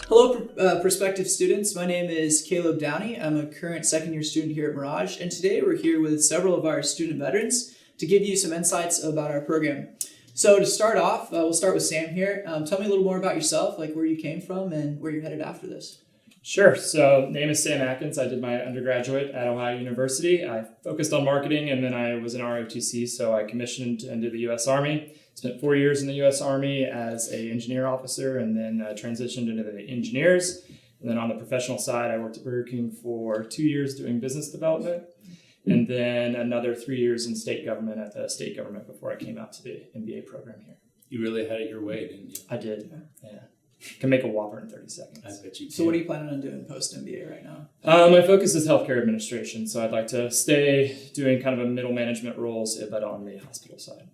Hello, prospective students. My name is Caleb Downey. I'm a current second-year student here at Mirage, and today we're here with several of our student veterans to give you some insights about our program. So to start off, we'll start with Sam here. Tell me a little more about yourself, like where you came from and where you're headed after this. Sure. So name is Sam Atkins. I did my undergraduate at Ohio University. I focused on marketing, and then I was in ROTC, so I commissioned into the U.S. Army. Spent 4 years in the U.S. Army as an engineer officer, and then transitioned into the engineers. And then on the professional side, I worked at Burger King for 2 years doing business development, and then another 3 years in state government at the state government before I came out to the MBA program here. You really had it your way, didn't you? I did, yeah. Can make a Whopper in 30 seconds. I bet you can. So what are you planning on doing post-MBA right now? My focus is healthcare administration, so I'd like to stay doing kind of a middle management roles, but on the hospital side.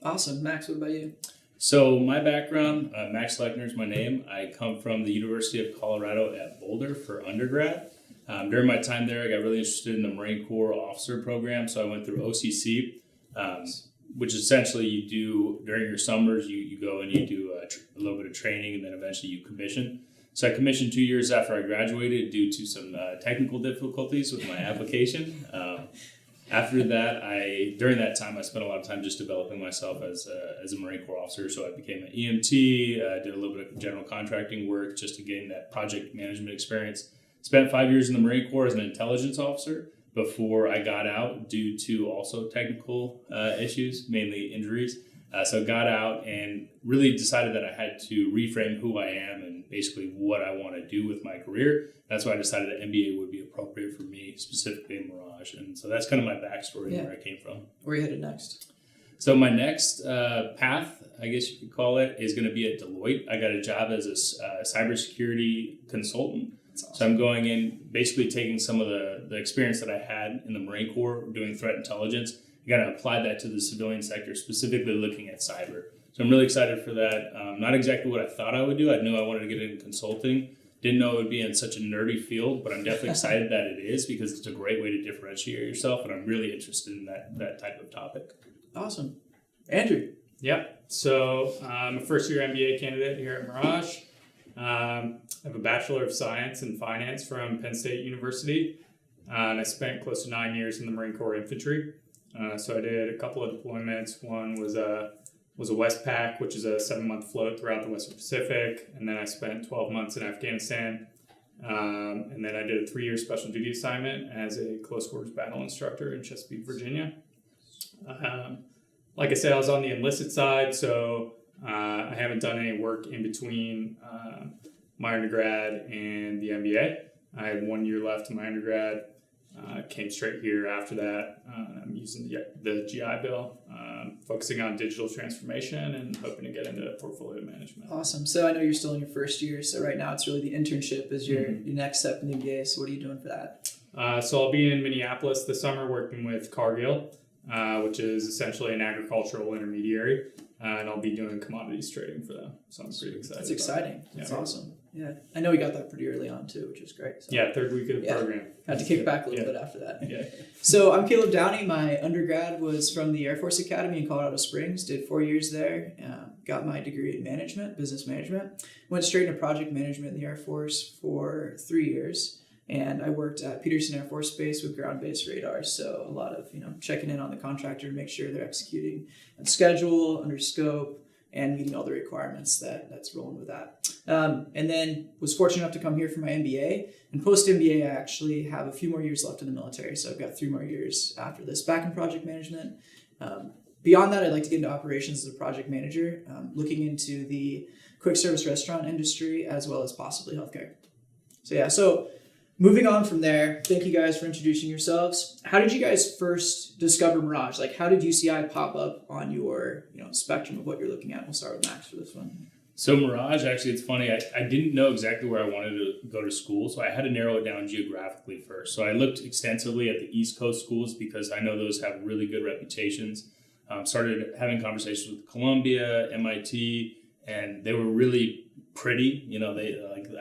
Awesome. Max, what about you? So my background, Max Lechner is my name. I come from the University of Colorado at Boulder for undergrad. During my time there, I got really interested in the Marine Corps officer program, so I went through OCC, which essentially you do during your summers, you go and you do a little bit of training, and then eventually you commission. So I commissioned 2 years after I graduated due to some technical difficulties with my application. After that, during that time, I spent a lot of time just developing myself as a Marine Corps officer. So I became an EMT, did a little bit of general contracting work just to gain that project management experience. Spent 5 years in the Marine Corps as an intelligence officer before I got out due to also technical issues, mainly injuries. So got out and really decided that I had to reframe who I am and basically what I want to do with my career. That's why I decided that MBA would be appropriate for me, specifically in Mirage. And so that's kind of my backstory and where I came from. Where are you headed next? So my next path, I guess you could call it, is going to be at Deloitte. I got a job as a cybersecurity consultant. Awesome. So I'm going in, basically taking some of the experience that I had in the Marine Corps doing threat intelligence. You got to apply that to the civilian sector, specifically looking at cyber. So I'm really excited for that. Not exactly what I thought I would do. I knew I wanted to get into consulting. Didn't know it would be in such a nerdy field, but I'm definitely excited that it is because it's a great way to differentiate yourself, and I'm really interested in that type of topic. Awesome. Andrew? Yeah. So I'm a first-year MBA candidate here at Mirage. I have a Bachelor of Science in Finance from Penn State University, and I spent close to 9 years in the Marine Corps Infantry. So I did a couple of deployments. One was a Westpac, which is a 7-month float throughout the Western Pacific. And then I spent 12 months in Afghanistan. And then I did a 3-year special duty assignment as a close quarters battle instructor in Chesapeake, Virginia. Like I said, I was on the enlisted side, so I haven't done any work in between my undergrad and the MBA. I had 1 year left in my undergrad. Came straight here after that. I'm using the GI Bill, focusing on digital transformation and hoping to get into portfolio management. Awesome. So I know you're still in your first year. So right now it's really the internship is your next step in the MBA. So what are you doing for that? So I'll be in Minneapolis this summer working with Cargill, which is essentially an agricultural intermediary. And I'll be doing commodities trading for them. So I'm pretty excited. That's exciting. That's awesome. Yeah. I know we got that pretty early on too, which is great. So. Yeah, third week of the program. Had to kick back a little bit after that. Yeah. So I'm Caleb Downey. My undergrad was from the Air Force Academy in Colorado Springs. Did 4 years there. Got my degree in management, business management. Went straight into project management in the Air Force for 3 years. And I worked at Peterson Air Force Base with ground-based radar. So a lot of, checking in on the contractor to make sure they're executing on schedule, under scope, and meeting all the requirements that's rolling with that. And then was fortunate enough to come here for my MBA. And post-MBA, I actually have a few more years left in the military. So I've got 3 more years after this back in project management. Beyond that, I'd like to get into operations as a project manager, looking into the quick service restaurant industry as well as possibly healthcare. So moving on from there, thank you guys for introducing yourselves. How did you guys first discover Mirage? Like, how did UCI pop up on your spectrum of what you're looking at? We'll start with Max for this one. So Mirage, actually, it's funny. I didn't know exactly where I wanted to go to school, so I had to narrow it down geographically first. So I looked extensively at the East Coast schools because I know those have really good reputations. Started having conversations with Columbia, MIT, and they were really pretty.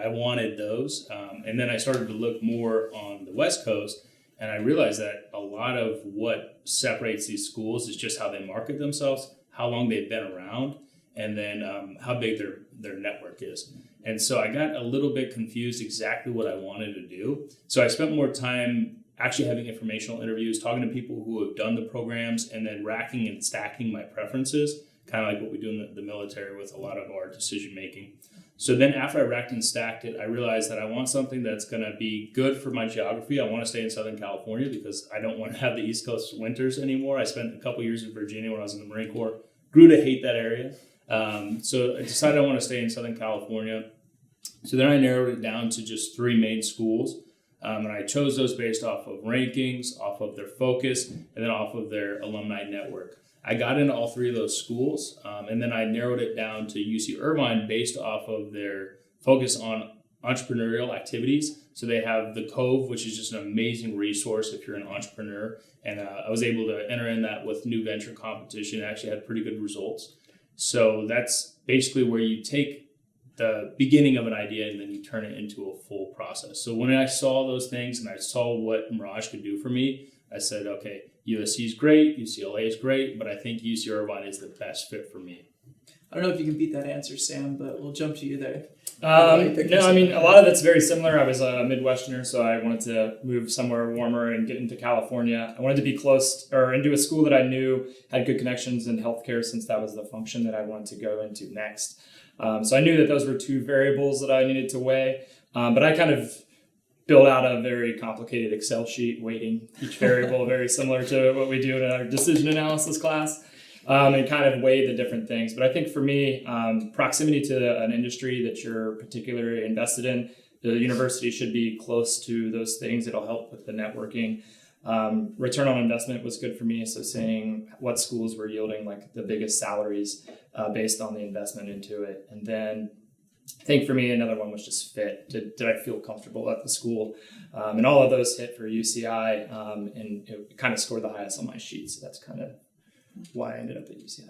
I wanted those. And then I started to look more on the West Coast, and I realized that a lot of what separates these schools is just how they market themselves, how long they've been around, and then how big their network is. And so I got a little bit confused exactly what I wanted to do. So I spent more time actually having informational interviews, talking to people who have done the programs, and then racking and stacking my preferences, kind of like what we do in the military with a lot of our decision making. So then after I racked and stacked it, I realized that I want something that's going to be good for my geography. I want to stay in Southern California because I don't want to have the East Coast winters anymore. I spent a couple years in Virginia when I was in the Marine Corps, grew to hate that area. So I decided I want to stay in Southern California. So then I narrowed it down to just 3 main schools. And I chose those based off of rankings, off of their focus, and then off of their alumni network. I got into all 3 of those schools, and then I narrowed it down to UC Irvine based off of their focus on entrepreneurial activities. So they have the Cove, which is just an amazing resource if you're an entrepreneur. And I was able to enter in that with new venture competition. I actually had pretty good results. So that's basically where you take the beginning of an idea and then you turn it into a full process. So when I saw those things and I saw what Mirage could do for me, I said, okay, USC is great, UCLA is great, but I think UC Irvine is the best fit for me. I don't know if you can beat that answer, Sam, but we'll jump to you there. No, I mean, a lot of it's very similar. I was a Midwesterner, so I wanted to move somewhere warmer and get into California. I wanted to be close or into a school that I knew had good connections in healthcare, since that was the function that I wanted to go into next. So I knew that those were 2 variables that I needed to weigh, but I kind of built out a very complicated Excel sheet weighting each variable, very similar to what we do in our decision analysis class, and kind of weigh the different things. But I think for me, proximity to an industry that you're particularly invested in, the university should be close to those things. It'll help with the networking. Return on investment was good for me. So seeing what schools were yielding like the biggest salaries based on the investment into it. And then I think for me, another one was just fit. Did I feel comfortable at the school? And all of those hit for UCI, and it kind of scored the highest on my sheet. So that's kind of why I ended up at UCI.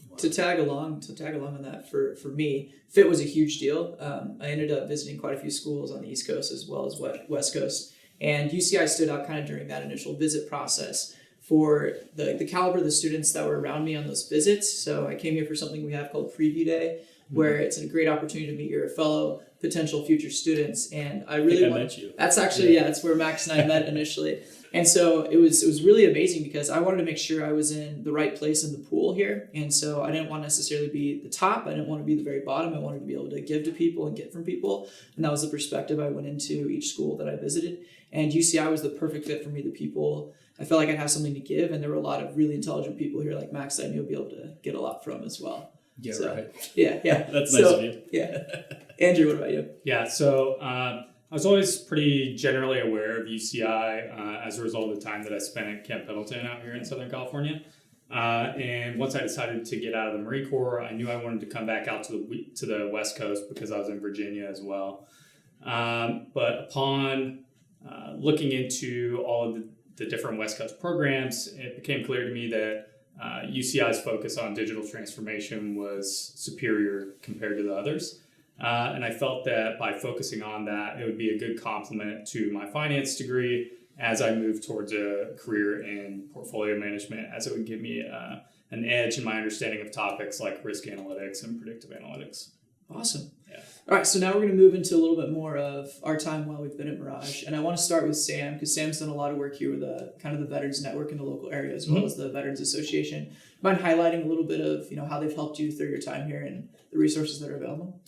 Wow. To tag along on that, for me, fit was a huge deal. I ended up visiting quite a few schools on the East Coast as well as West Coast. And UCI stood out kind of during that initial visit process for the caliber of the students that were around me on those visits. So I came here for something we have called Preview Day, where it's a great opportunity to meet your fellow potential future students. And I really met you. That's actually, that's where Max and I met initially. And so it was really amazing because I wanted to make sure I was in the right place in the pool here. And so I didn't want to necessarily be the top. I didn't want to be the very bottom. I wanted to be able to give to people and get from people. And that was the perspective I went into each school that I visited. And UCI was the perfect fit for me. The people, I felt like I'd have something to give. And there were a lot of really intelligent people here like Max that I knew I'd be able to get a lot from as well. Yeah, so, right. Yeah. That's nice of you. Yeah. Andrew, what about you? Yeah, so I was always pretty generally aware of UCI as a result of the time that I spent at Camp Pendleton out here in Southern California. And once I decided to get out of the Marine Corps, I knew I wanted to come back out to the West Coast because I was in Virginia as well. But upon looking into all of the different West Coast programs, it became clear to me that UCI's focus on digital transformation was superior compared to the others. And I felt that by focusing on that, it would be a good complement to my finance degree as I moved towards a career in portfolio management, as it would give me an edge in my understanding of topics like risk analytics and predictive analytics. Awesome. Yeah. All right, so now we're going to move into a little bit more of our time while we've been at Mirage. And I want to start with Sam, because Sam's done a lot of work here with kind of the Veterans Network in the local area, as well as the Veterans Association. Mind highlighting a little bit of how they've helped you through your time here and the resources that are available?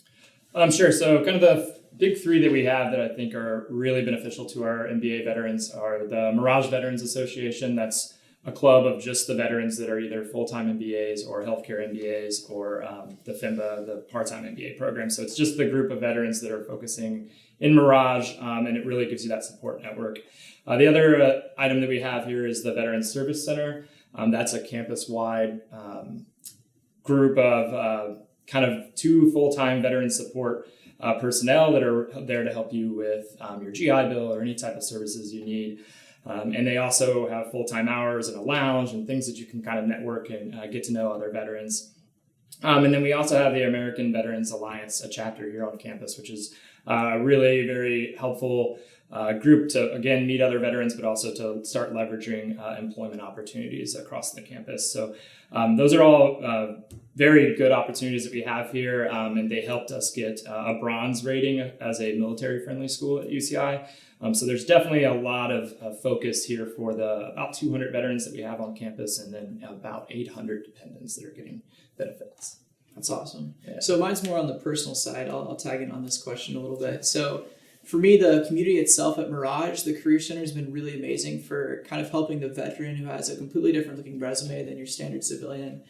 Sure. So kind of the big 3 that we have that I think are really beneficial to our MBA veterans are the Mirage Veterans Association. That's a club of just the veterans that are either full-time MBAs or healthcare MBAs or the ftmba, the part-time MBA program. So it's just the group of veterans that are focusing in Mirage, and it really gives you that support network. The other item that we have here is the Veterans Service Center. That's a campus-wide group of kind of 2 full-time veteran support personnel that are there to help you with your GI Bill or any type of services you need. And they also have full-time hours and a lounge and things that you can kind of network and get to know other veterans. And then we also have the American Veterans Alliance, a chapter here on campus, which is a really very helpful group to, again, meet other veterans, but also to start leveraging employment opportunities across the campus. So those are all very good opportunities that we have here, and they helped us get a bronze rating as a military-friendly school at UCI. So there's definitely a lot of focus here for the about 200 veterans that we have on campus, and then about 800 dependents that are getting benefits. That's awesome. Yeah. So mine's more on the personal side. I'll tag in on this question a little bit. So for me, the community itself at Mirage, the Career Center has been really amazing for kind of helping the veteran who has a completely different looking resume than your standard civilian,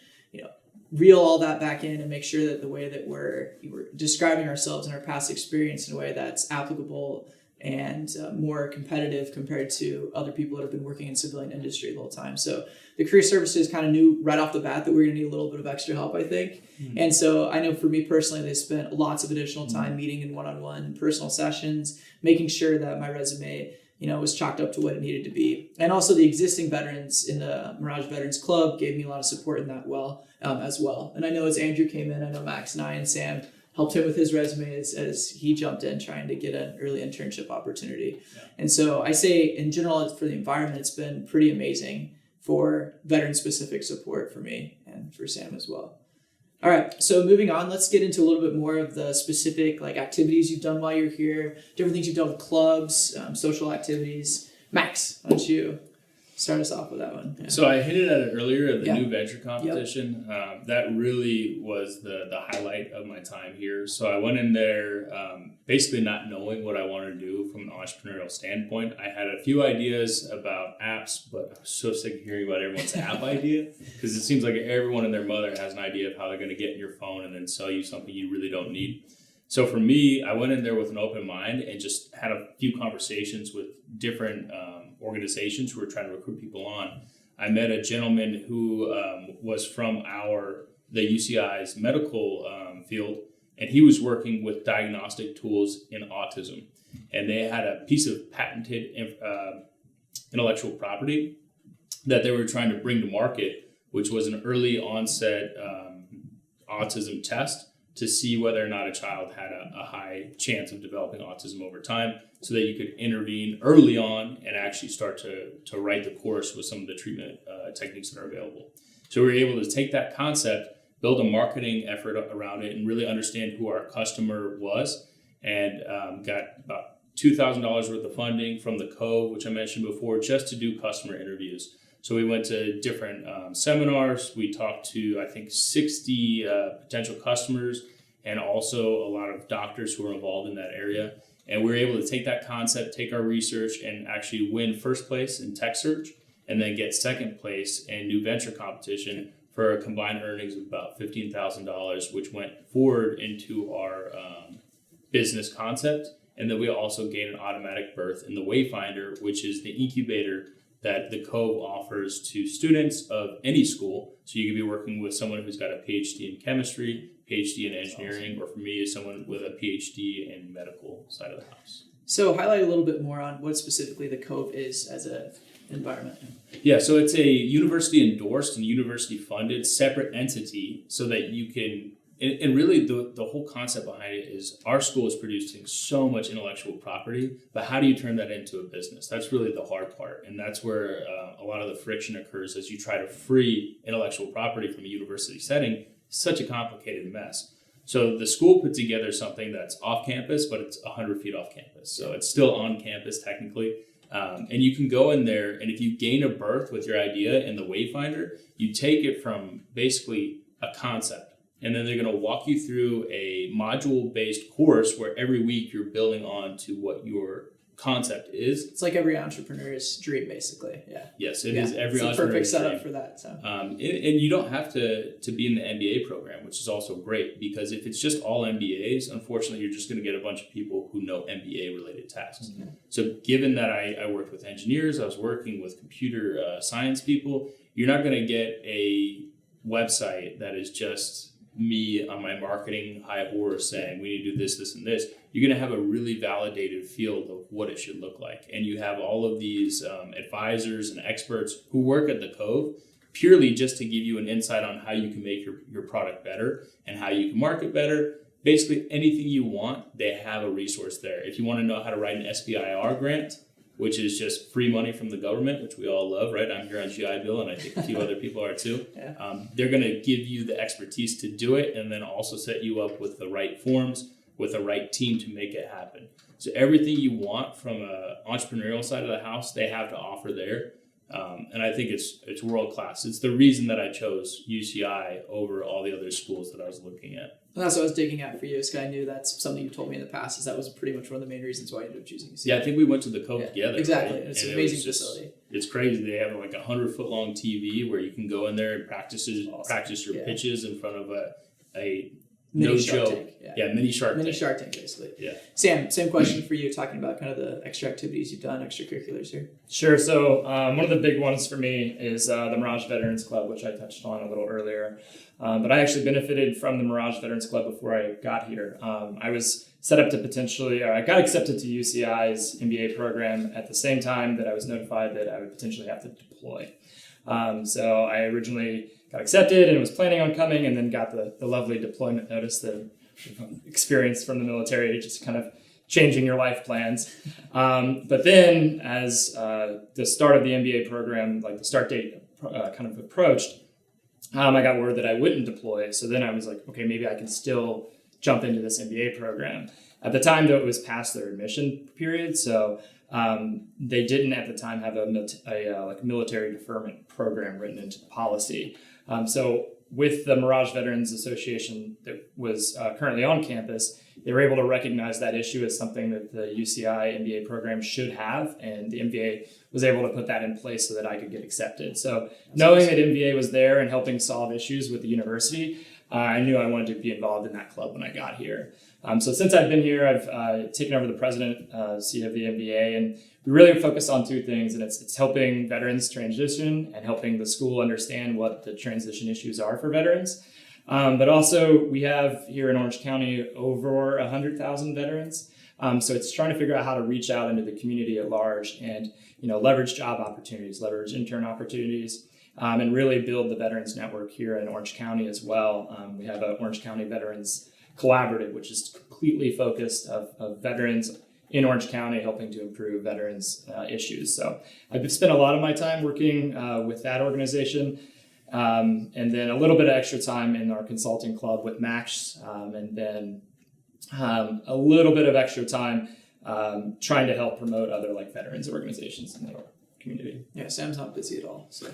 reel all that back in and make sure that the way that we're describing ourselves and our past experience in a way that's applicable and more competitive compared to other people that have been working in civilian industry the whole time. So the career services kind of knew right off the bat that we were going to need a little bit of extra help, I think. Mm-hmm. And so I know for me personally, they spent lots of additional time meeting in one-on-one personal sessions, making sure that my resume, was chalked up to what it needed to be. And also the existing veterans in the Mirage Veterans Club gave me a lot of support in that as well. And I know as Andrew came in, I know Max and I and Sam helped him with his resume as he jumped in trying to get an early internship opportunity. Yeah. And so I say in general for the environment, it's been pretty amazing for veteran-specific support for me and for Sam as well. All right, so moving on, let's get into a little bit more of the specific activities you've done while you're here, different things you've done with clubs, social activities. Max, why don't you start us off with that one? Yeah. So I hinted at it earlier, the new venture competition. Yep. That really was the highlight of my time here. So I went in there basically not knowing what I wanted to do from an entrepreneurial standpoint. I had a few ideas about apps, but I was so sick of hearing about everyone's app idea because it seems like everyone and their mother has an idea of how they're going to get in your phone and then sell you something you really don't need. So for me, I went in there with an open mind and just had a few conversations with different organizations who were trying to recruit people on. I met a gentleman who was from the UCI's medical field, and he was working with diagnostic tools in autism. And they had a piece of patented intellectual property that they were trying to bring to market, which was an early onset autism test to see whether or not a child had a high chance of developing autism over time, so that you could intervene early on and actually start to write the course with some of the treatment techniques that are available. So we were able to take that concept, build a marketing effort around it, and really understand who our customer was, and got about $2,000 worth of funding from the Cove, which I mentioned before, just to do customer interviews. So we went to different seminars. We talked to, I think, 60 potential customers and also a lot of doctors who are involved in that area. And we were able to take that concept, take our research, and actually win first place in tech search, and then get second place in new venture competition for a combined earnings of about $15,000, which went forward into our business concept. And then we also gained an automatic berth in the Wayfinder, which is the incubator that the Cove offers to students of any school. So you could be working with someone who's got a PhD in chemistry, PhD in engineering, or for me, someone with a PhD in medical side of the house. So highlight a little bit more on what specifically the Cove is as an environment. Yeah, so it's a university endorsed and university funded separate entity so that you can, and really the whole concept behind it is our school is producing so much intellectual property, but how do you turn that into a business? That's really the hard part. And that's where a lot of the friction occurs as you try to free intellectual property from a university setting. Such a complicated mess. So the school put together something that's off campus, but it's 100 feet off campus. So it's still on campus technically. And you can go in there, and if you gain a berth with your idea in the Wayfinder, you take it from basically a concept. And then they're going to walk you through a module-based course where every week you're building on to what your concept is. It's like every entrepreneur's dream, basically. Yeah. Yes, it is every entrepreneur's dream. It's a perfect setup dream. for that. So. And you don't have to be in the MBA program, which is also great, because if it's just all MBAs, unfortunately, you're just going to get a bunch of people who know MBA-related tasks. Mm-hmm. So given that I worked with engineers, I was working with computer science people, you're not going to get a website that is just me on my marketing high horse saying we need to do this, this, and this. You're going to have a really validated field of what it should look like. And you have all of these advisors and experts who work at the Cove purely just to give you an insight on how you can make your product better and how you can market better. Basically anything you want, they have a resource there. If you want to know how to write an SBIR grant, which is just free money from the government, which we all love, right? I'm here on GI Bill, and I think a few other people are too. Yeah. They're going to give you the expertise to do it, and then also set you up with the right forms, with the right team to make it happen. So everything you want from a entrepreneurial side of the house, they have to offer there. And I think it's world class. It's the reason that I chose UCI over all the other schools that I was looking at. And that's what I was digging at for you, because I knew that's something you told me in the past, is that was pretty much one of the main reasons why I ended up choosing UCI. Yeah, I think we went to the Cove together. Exactly. Right? It's And an amazing was just- facility. It's crazy. They have like 100-foot long TV where you can go in there and practice your pitches in front of a Mini no Shark joke. Tank. Mini Shark Mini Tank. Shark Tank, basically. Yeah. Sam, same question for you, talking about kind of the extra activities you've done, extracurriculars here. Sure. So one of the big ones for me is the Mirage Veterans Club, which I touched on a little earlier. But I actually benefited from the Mirage Veterans Club before I got here. I was set up to I got accepted to UCI's MBA program at the same time that I was notified that I would potentially have to deploy. So I originally got accepted and was planning on coming, and then got the lovely deployment notice that experience from the military, just kind of changing your life plans. But then as the start of the MBA program, like the start date kind of approached, I got word that I wouldn't deploy. So then I was like, okay, maybe I can still jump into this MBA program. At the time, though, it was past their admission period. So they didn't at the time have a military deferment program written into the policy. So with the Mirage Veterans Association that was currently on campus, they were able to recognize that issue as something that the UCI MBA program should have, and the MBA was able to put that in place so that I could get accepted. So knowing that MBA was there and helping solve issues with the university, I knew I wanted to be involved in that club when I got here. So since I've been here, I've taken over the president seat of the MBA, and we really focus on two things, and it's helping veterans transition and helping the school understand what the transition issues are for veterans. But also we have here in Orange County over 100,000 veterans. So it's trying to figure out how to reach out into the community at large and, leverage job opportunities, leverage intern opportunities, and really build the veterans network here in Orange County as well. We have an Orange County Veterans Collaborative, which is completely focused of veterans in Orange County, helping to improve veterans issues. So I've spent a lot of my time working with that organization, and then a little bit of extra time in our consulting club with Max, and then a little bit of extra time trying to help promote other veterans organizations in the community. Yeah, Sam's not busy at all. So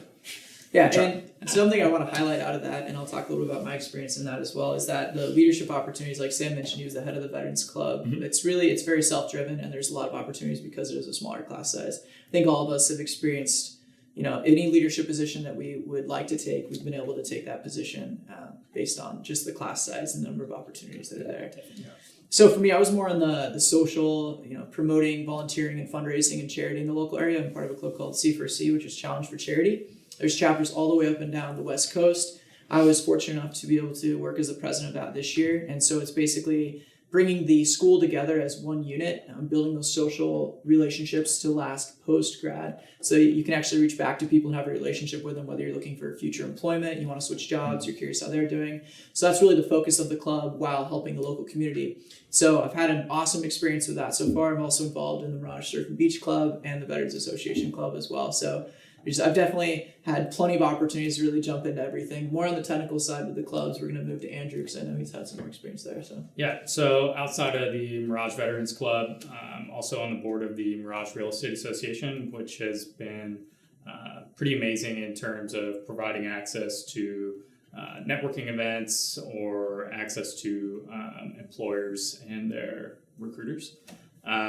yeah, and something I want to highlight out of that, and I'll talk a little bit about my experience in that as well, is that the leadership opportunities, like Sam mentioned, he was the head of the Veterans Club. Mm-hmm. It's very self-driven, and there's a lot of opportunities because it is a smaller class size. I think all of us have experienced, any leadership position that we would like to take, we've been able to take that position based on just the class size and the number of opportunities that are there. Yeah. So for me, I was more on the social, promoting, volunteering, and fundraising and charity in the local area. I'm part of a club called C4C, which is Challenge for Charity. There's chapters all the way up and down the West Coast. I was fortunate enough to be able to work as the president of that this year. And so it's basically bringing the school together as one unit, building those social relationships to last post-grad. So you can actually reach back to people and have a relationship with them, whether you're looking for future employment, you want to switch jobs, you're curious how they're doing. So that's really the focus of the club while helping the local community. So I've had an awesome experience with that so far. I'm also involved in the Mirage Surf and Beach Club and the Veterans Association Club as well. So I've definitely had plenty of opportunities to really jump into everything. More on the technical side with the clubs, we're going to move to Andrew because I know he's had some more experience there. So outside of the Mirage Veterans Club, I'm also on the board of the Mirage Real Estate Association, which has been pretty amazing in terms of providing access to networking events or access to employers and their recruiters.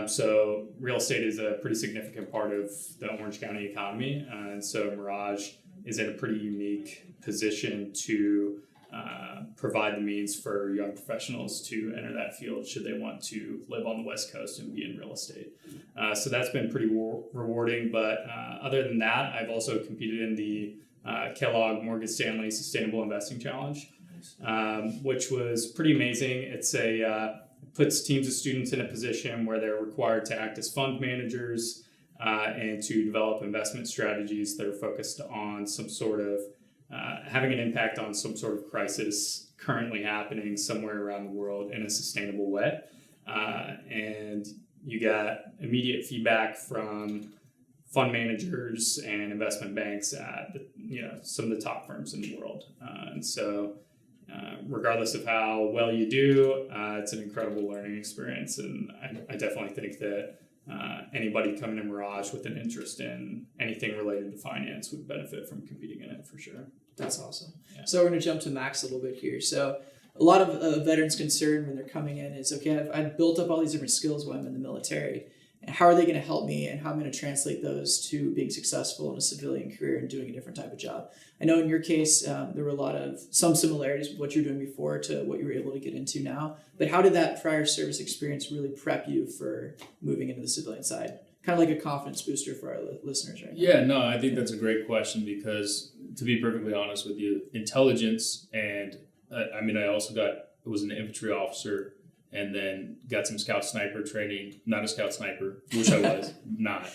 So real estate is a pretty significant part of the Orange County economy, and so Mirage is in a pretty unique position to provide the means for young professionals to enter that field should they want to live on the West Coast and be in real estate. So that's been pretty rewarding, but other than that, I've also competed in the Kellogg Morgan Stanley Sustainable Investing Challenge, which was pretty amazing. It's puts teams of students in a position where they're required to act as fund managers and to develop investment strategies that are focused on some sort of having an impact on some sort of crisis currently happening somewhere around the world in a sustainable way. And you got immediate feedback from fund managers and investment banks at some of the top firms in the world. And so regardless of how well you do, it's an incredible learning experience. And I definitely think that anybody coming to Mirage with an interest in anything related to finance would benefit from competing in it for sure. That's awesome. Yeah. So we're going to jump to Max a little bit here. So a lot of veterans' concern when they're coming in is, okay, I've built up all these different skills while I'm in the military. And how are they going to help me, and how I'm going to translate those to being successful in a civilian career and doing a different type of job? I know in your case, there were some similarities with what you were doing before to what you were able to get into now. But how did that prior service experience really prep you for moving into the civilian side? Kind of like a confidence booster for our listeners right now. Yeah, no, I think that's a great question because, to be perfectly honest with you, intelligence and I also was an infantry officer and then got some scout sniper training. Not a scout sniper, wish I was, not.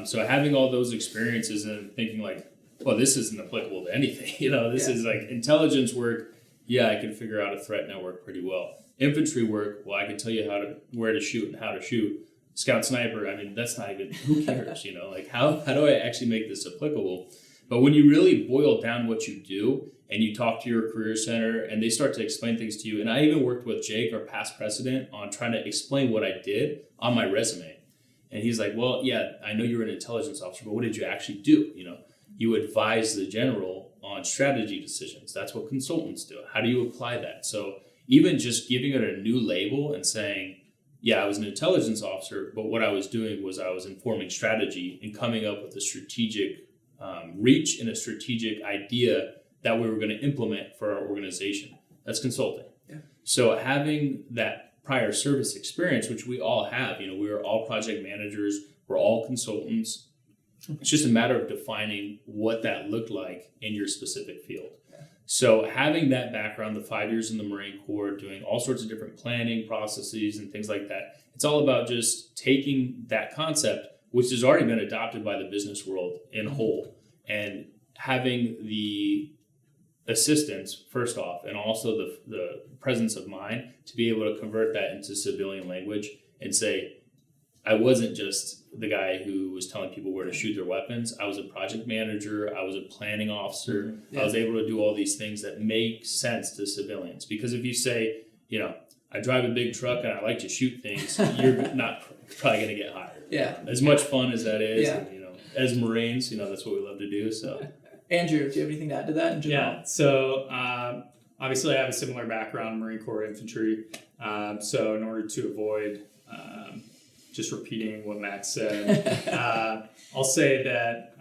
So having all those experiences and thinking like, well, this isn't applicable to anything. This is like intelligence work. Yeah, I can figure out a threat network pretty well. Infantry work, well, I can tell you where to shoot and how to shoot. Scout sniper, that's not even, who cares, like how do I actually make this applicable? But when you really boil down what you do and you talk to your career center and they start to explain things to you, and I even worked with Jake, our past president, on trying to explain what I did on my resume. And he's like, well, yeah, I know you're an intelligence officer, but what did you actually do? You advise the general on strategy decisions. That's what consultants do. How do you apply that? So even just giving it a new label and saying, yeah, I was an intelligence officer, but what I was doing was I was informing strategy and coming up with a strategic reach and a strategic idea that we were going to implement for our organization. That's consulting. Yeah. So having that prior service experience, which we all have, we are all project managers, we're all consultants. It's just a matter of defining what that looked like in your specific field. So having that background, the 5 years in the Marine Corps, doing all sorts of different planning processes and things like that, it's all about just taking that concept, which has already been adopted by the business world in whole, and having the assistance, first off, and also the presence of mind to be able to convert that into civilian language and say, I wasn't just the guy who was telling people where to shoot their weapons. I was a project manager. I was a planning officer. I was able to do all these things that make sense to civilians. Because if you say, I drive a big truck and I like to shoot things, you're not probably going to get hired. Yeah. As much fun as that is, Yeah. and, as Marines, that's what we love to do. So, Andrew, do you have anything to add to that in general? Yeah. So obviously I have a similar background, Marine Corps infantry. So in order to avoid just repeating what Max said, I'll say that,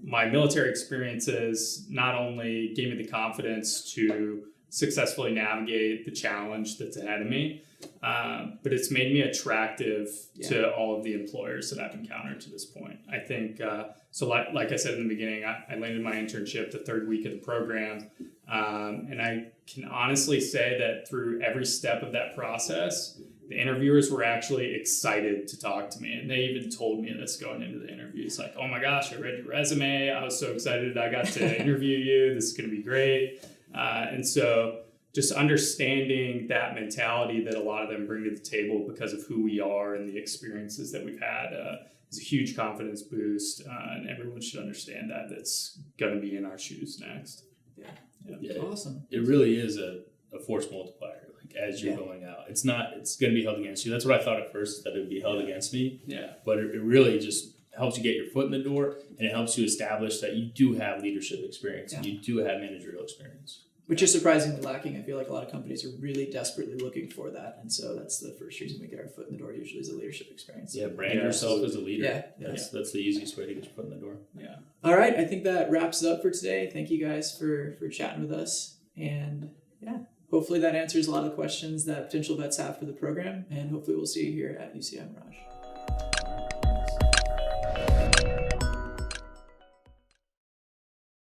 my military experiences not only gave me the confidence to successfully navigate the challenge that's ahead of me, but it's made me attractive to all of the employers that I've encountered to this point. I think, like I said in the beginning, I landed my internship the third week of the program, and I can honestly say that through every step of that process, the interviewers were actually excited to talk to me. And they even told me this going into the interviews, like, oh my gosh, I read your resume. I was so excited I got to interview you. This is going to be great. And so just understanding that mentality that a lot of them bring to the table because of who we are and the experiences that we've had is a huge confidence boost. And everyone should understand that that's going to be in our shoes next. Yeah, Awesome. it really is a force multiplier. As you're going out, it's going to be held against you. That's what I thought at first, that it would be held against me. Yeah. But it really just helps you get your foot in the door, and it helps you establish that you do have leadership experience and you do have managerial experience. Which is surprisingly lacking. I feel like a lot of companies are really desperately looking for that. And so that's the first reason we get our foot in the door usually is a leadership experience. Yeah, brand yourself as a leader. Yeah. That's the easiest way to get your foot in the door. Yeah. All right. I think that wraps it up for today. Thank you guys for chatting with us. And hopefully that answers a lot of the questions that potential vets have for the program. And hopefully we'll see you here at UCI Mirage.